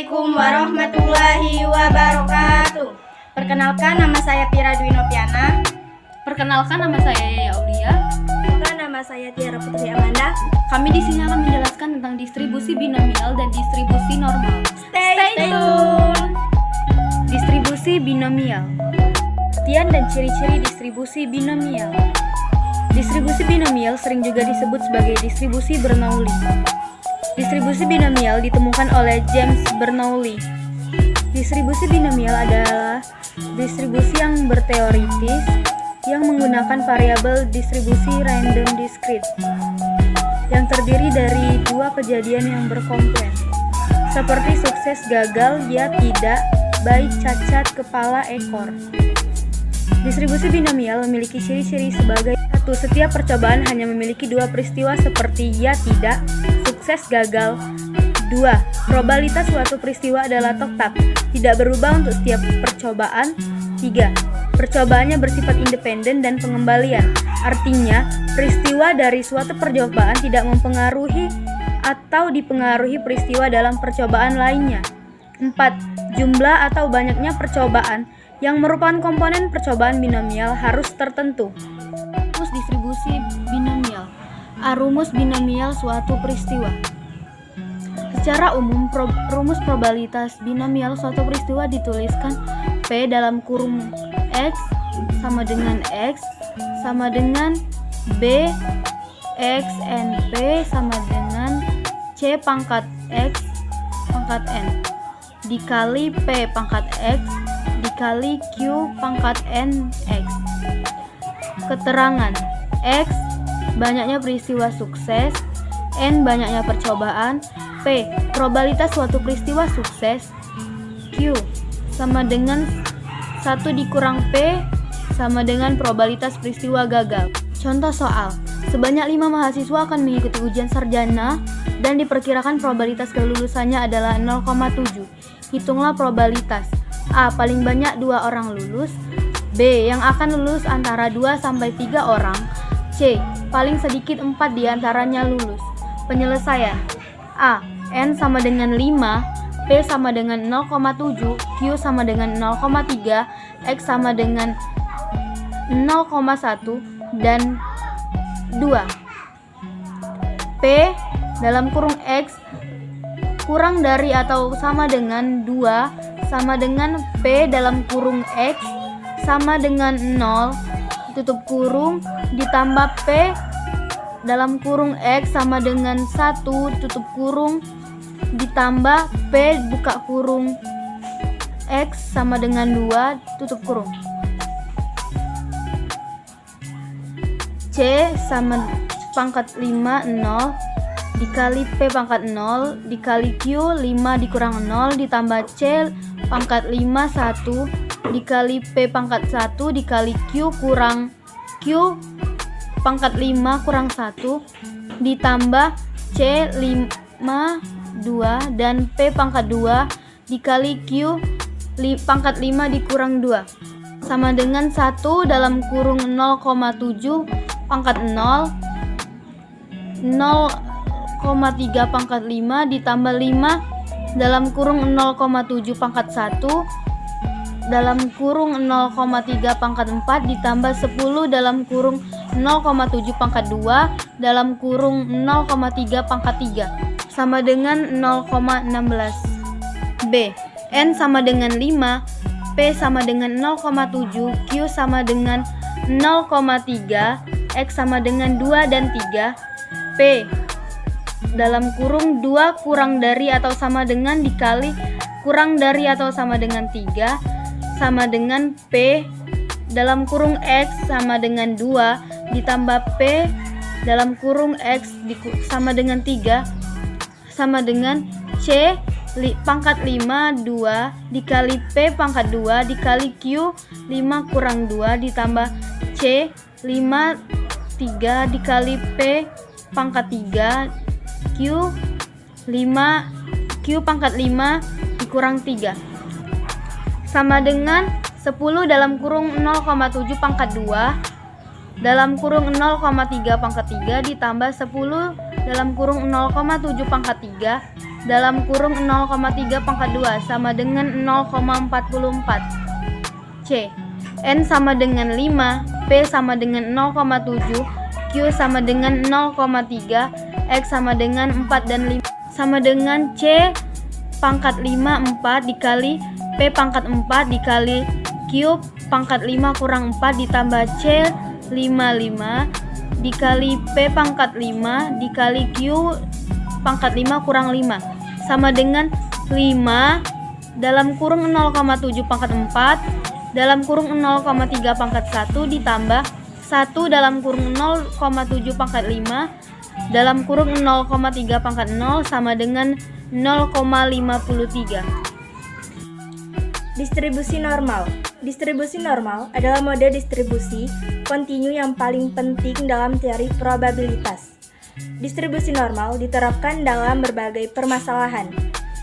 Assalamualaikum warahmatullahi wabarakatuh. Perkenalkan, nama saya Pira Dwi Noviana. Perkenalkan, nama saya Yaya Aulia. Nama saya Tiara Putri Amanda. Kami di sini akan menjelaskan tentang distribusi binomial dan distribusi normal. Stay tune. Distribusi binomial. Artian dan ciri-ciri distribusi binomial. Distribusi binomial sering juga disebut sebagai distribusi Bernoulli. Distribusi binomial ditemukan oleh James Bernoulli. Distribusi binomial adalah distribusi yang berteoritis yang menggunakan variabel distribusi random discrete yang terdiri dari dua kejadian yang berkompleks, seperti sukses gagal, ya tidak, baik cacat, kepala, ekor. Distribusi binomial memiliki ciri-ciri sebagai: 1. Setiap percobaan hanya memiliki dua peristiwa seperti ya tidak, sukses gagal. 2. Probabilitas suatu peristiwa adalah tetap, tidak berubah untuk setiap percobaan. 3. Percobaannya bersifat independen dan pengembalian, artinya peristiwa dari suatu percobaan tidak mempengaruhi atau dipengaruhi peristiwa dalam percobaan lainnya. 4. Jumlah atau banyaknya percobaan yang merupakan komponen percobaan binomial harus tertentu. Rumus distribusi binomial. Rumus binomial suatu peristiwa. Secara umum, rumus probabilitas binomial suatu peristiwa dituliskan P dalam kurung X sama dengan X sama dengan B X N P sama dengan C pangkat X pangkat N dikali P pangkat X dikali Q pangkat N X. Keterangan: X banyaknya peristiwa sukses, N banyaknya percobaan, P probabilitas suatu peristiwa sukses, Q sama dengan 1 dikurang P sama dengan probabilitas peristiwa gagal. Contoh soal: sebanyak 5 mahasiswa akan mengikuti ujian sarjana dan diperkirakan probabilitas kelulusannya adalah 0,7. Hitunglah probabilitas: A. Paling banyak 2 orang lulus, B. Yang akan lulus antara 2 sampai 3 orang, C. Paling sedikit 4 diantaranya lulus. Penyelesaian: A. N sama dengan 5, P sama dengan 0,7, Q sama dengan 0,3, X sama dengan 0,1, dan 2. P dalam kurung X kurang dari atau sama dengan 2 sama dengan P dalam kurung X sama dengan 0 tutup kurung ditambah P dalam kurung X sama dengan 1 tutup kurung ditambah P buka kurung X sama dengan 2 tutup kurung. C sama pangkat 5 0 dikali P pangkat 0 dikali Q 5 dikurang 0 ditambah C pangkat 5 1 dikali P pangkat 1 dikali Q kurang Q pangkat 5 kurang 1 ditambah C 5 2 dan P pangkat 2 dikali Q pangkat 5 dikurang 2 sama dengan 1 dalam kurung 0,7 pangkat 0 0,3 pangkat 5 ditambah 5 dalam kurung 0,7 pangkat 1 dalam kurung 0,3 pangkat 4 ditambah 10 dalam kurung 0,7 pangkat 2 dalam kurung 0,3 pangkat 3 sama dengan 0,16. B. N sama dengan 5, P sama dengan 0,7, Q sama dengan 0,3, X sama dengan 2 dan 3, P dalam kurung 2 kurang dari atau sama dengan dikali kurang dari atau sama dengan 3 sama dengan P dalam kurung X sama dengan 2 ditambah P dalam kurung X sama dengan 3 sama dengan C pangkat 5 2 dikali P pangkat 2 dikali Q 5 kurang 2 ditambah C 5 3 dikali P pangkat 3 Q 5 Q pangkat 5 dikurang 3 sama dengan 10 dalam kurung 0,7 pangkat 2 dalam kurung 0,3 pangkat 3 ditambah 10 dalam kurung 0,7 pangkat 3 dalam kurung 0,3 pangkat 2 sama dengan 0,44. C. N sama dengan 5, P sama dengan 0,7, Q sama dengan 0,3, X sama dengan 4 dan 5 sama dengan C pangkat 5 4 dikali P pangkat 4 dikali Q pangkat 5 kurang 4 ditambah C 5 dikali P pangkat 5 dikali Q pangkat 5 kurang 5 sama dengan 5 dalam kurung 0,7 pangkat 4 dalam kurung 0,3 pangkat 1 ditambah 1 dalam kurung 0,7 pangkat 5 dalam kurung 0,3 pangkat 0 sama dengan 0,53. Distribusi normal. Distribusi normal adalah mode distribusi kontinu yang paling penting dalam teori probabilitas. Distribusi normal diterapkan dalam berbagai permasalahan.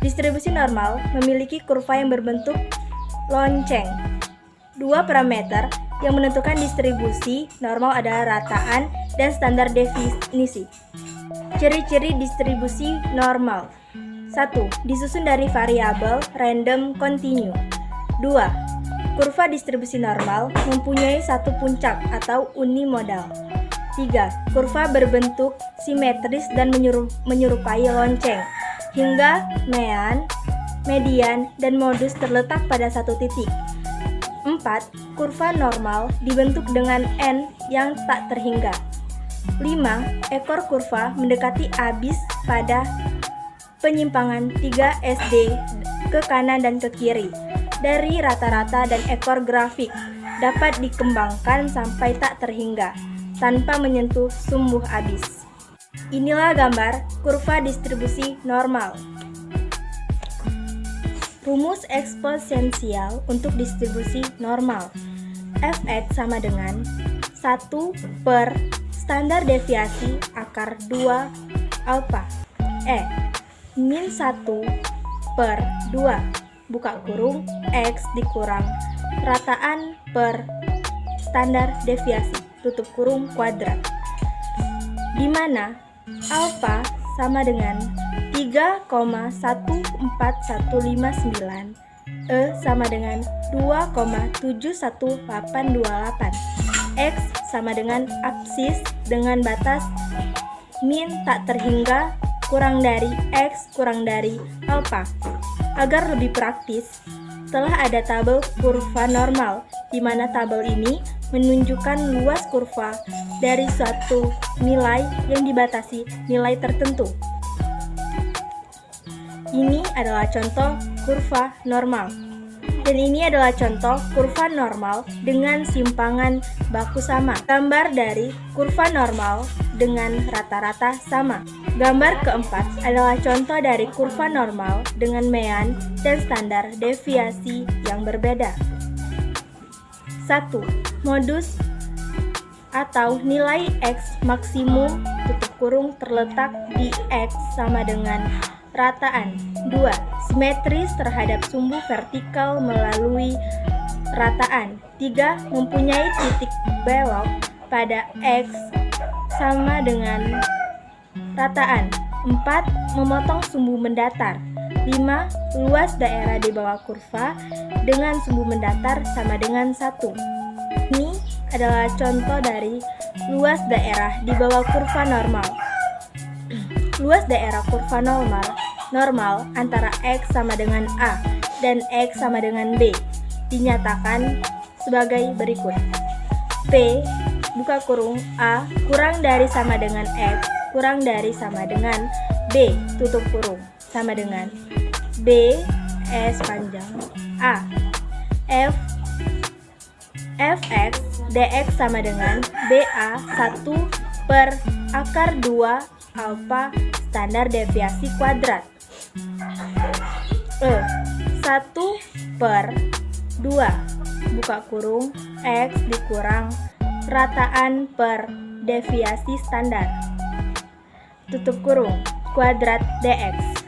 Distribusi normal memiliki kurva yang berbentuk lonceng. Dua parameter yang menentukan distribusi normal adalah rataan dan standar definisi. Ciri-ciri distribusi normal. 1. Disusun dari variabel random continue. 2. Kurva distribusi normal mempunyai satu puncak atau unimodal. 3. Kurva berbentuk simetris dan menyerupai lonceng, hingga mean, median, dan modus terletak pada satu titik. 4. Kurva normal dibentuk dengan N yang tak terhingga. 5. Ekor kurva mendekati abis pada penyimpangan 3 SD ke kanan dan ke kiri. Dari rata-rata dan ekor grafik dapat dikembangkan sampai tak terhingga tanpa menyentuh sumbu abis. Inilah gambar kurva distribusi normal. Rumus eksponensial untuk distribusi normal. Fx sama dengan 1 per standar deviasi akar 2 alfa. Min 1 per 2 buka kurung X dikurang rataan per standar deviasi tutup kurung kuadrat, di mana alfa sama dengan 3,14159, E sama dengan 2,71828, X sama dengan absis dengan batas min tak terhingga kurang dari X kurang dari alfa. Agar lebih praktis, telah ada tabel kurva normal, di mana tabel ini menunjukkan luas kurva dari suatu nilai yang dibatasi nilai tertentu. Ini adalah contoh kurva normal. Dan ini adalah contoh kurva normal dengan simpangan baku sama. Gambar dari kurva normal dengan rata-rata sama. Gambar keempat adalah contoh dari kurva normal dengan mean dan standar deviasi yang berbeda. 1. Modus atau nilai X maksimum tutup kurung terletak di X sama dengan rataan. 2. Simetris terhadap sumbu vertikal melalui rataan. 3. Mempunyai titik belok pada X sama dengan rataan. 4. Memotong sumbu mendatar. 5. Luas daerah di bawah kurva dengan sumbu mendatar sama dengan 1. Ini adalah contoh dari luas daerah di bawah kurva normal. Luas daerah kurva normal antara X sama dengan A dan X sama dengan B dinyatakan sebagai berikut. P buka kurung A kurang dari sama dengan X kurang dari sama dengan B tutup kurung sama dengan B S panjang A. Fx dx sama dengan BA 1 per akar 2 alfa standar deviasi kuadrat. 1 per 2 buka kurung X dikurang rataan per deviasi standar tutup kurung kuadrat dx.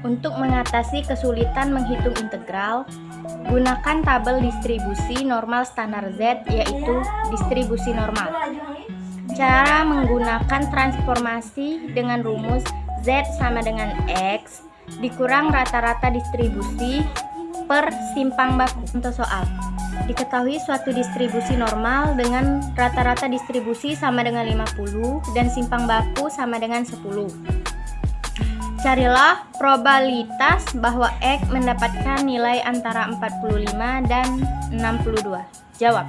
Untuk mengatasi kesulitan menghitung integral, gunakan tabel distribusi normal standar Z, yaitu distribusi normal. Cara menggunakan transformasi dengan rumus Z sama dengan X dikurang rata-rata distribusi per simpang baku. Contoh soal. Diketahui suatu distribusi normal dengan rata-rata distribusi sama dengan 50 dan simpang baku sama dengan 10. Carilah probabilitas bahwa X mendapatkan nilai antara 45 dan 62. Jawab.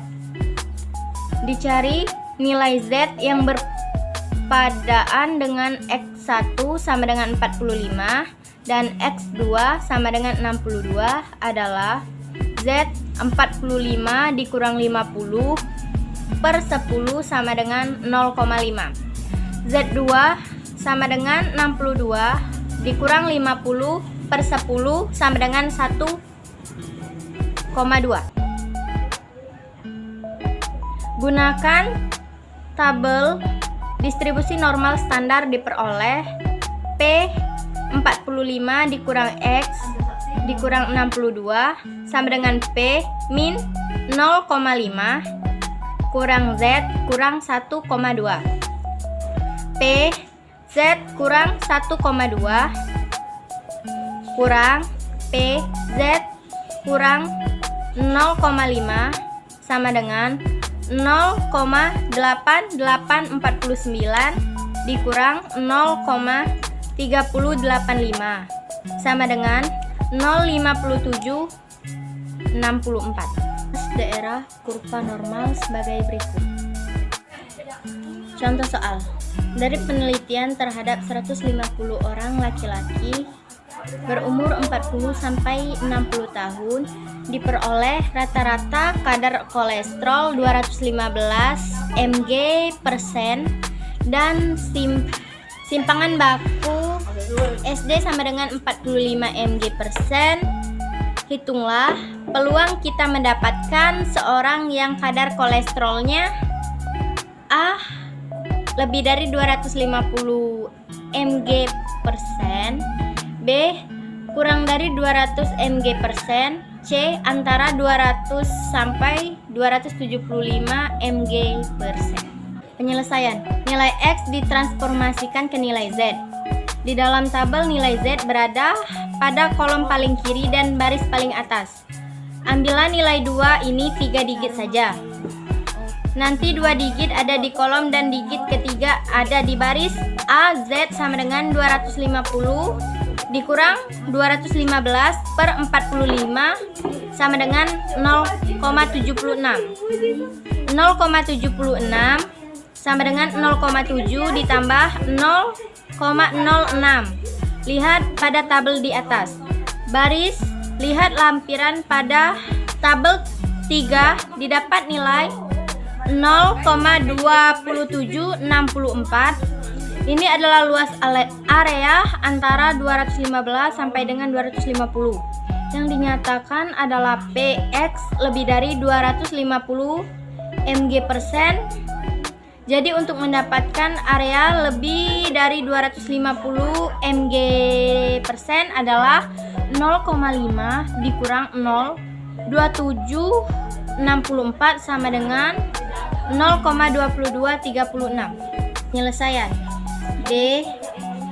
Dicari nilai Z yang berpadaan dengan X1 sama dengan 45 dan X2 sama dengan 62 adalah Z 45 dikurang 50 per 10 sama dengan 0,5. Z2 sama dengan 62 dikurang 50 per 10 sama dengan 1,2. Gunakan tabel distribusi normal standar diperoleh P 45 dikurang X dikurang 62 sama dengan P min 0,5 kurang Z kurang 1,2. P Z kurang 1,2 kurang P Z kurang 0,5 sama dengan 0,8849 dikurang 0,3085 sama dengan 0,5764. Daerah kurva normal sebagai berikut. Contoh soal. Dari penelitian terhadap 150 orang laki-laki berumur 40 sampai 60 tahun diperoleh rata-rata kadar kolesterol 215 mg persen dan simpangan baku SD sama dengan 45 mg persen. Hitunglah peluang kita mendapatkan seorang yang kadar kolesterolnya A lebih dari 250 mg persen, B kurang dari 200 mg persen, C antara 200 sampai 275 mg persen. Penyelesaian. Nilai X ditransformasikan ke nilai Z. Di dalam tabel nilai Z berada pada kolom paling kiri dan baris paling atas. Ambillah nilai 2 ini 3 digit saja. Nanti 2 digit ada di kolom dan digit ketiga ada di baris. A Z sama dengan 250 dikurang 215 per 45 sama dengan 0,76. 0,76 sama dengan 0,7 ditambah 0,06. Lihat pada tabel di atas. Baris, lihat lampiran pada tabel 3 didapat nilai 0,2764. Ini adalah luas area antara 215 sampai dengan 250. Yang dinyatakan adalah PX lebih dari 250 mg persen. Jadi untuk mendapatkan area lebih dari 250 mg persen adalah 0,5 dikurang 0,2764 sama dengan 0,2236. Penyelesaian. D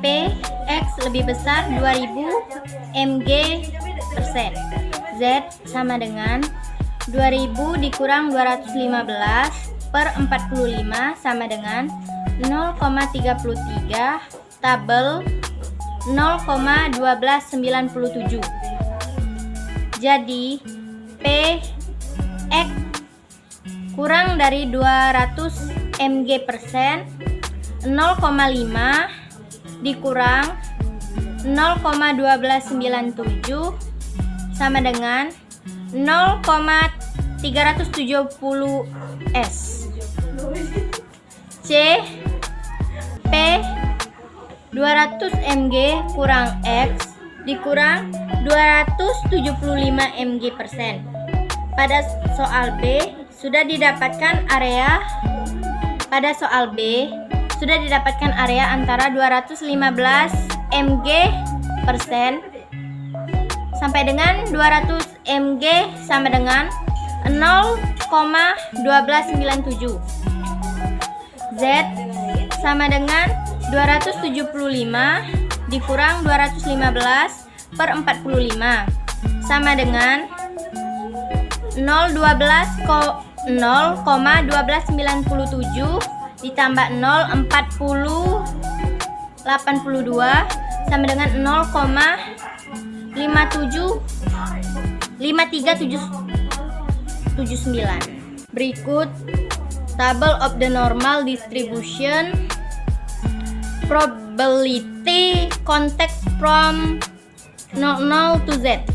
P X lebih besar 2000 mg persen. Z sama dengan 2000 dikurang 215 per 45 sama dengan 0,33 tabel 0,1297. Jadi P X kurang dari 200 mg persen 0,5 dikurang 0,1297 sama dengan 0,370 S. C P 200 mg kurang X dikurang 275 mg persen. Pada soal B sudah didapatkan area antara 215 mg persen sampai dengan 200 mg sama dengan 0,1297. Z sama dengan 275 dikurang 215 per 45 sama dengan 0,1297 ditambah 0,4082 sama dengan 0,5379. Berikut table of the normal distribution probability context from 00 to Z.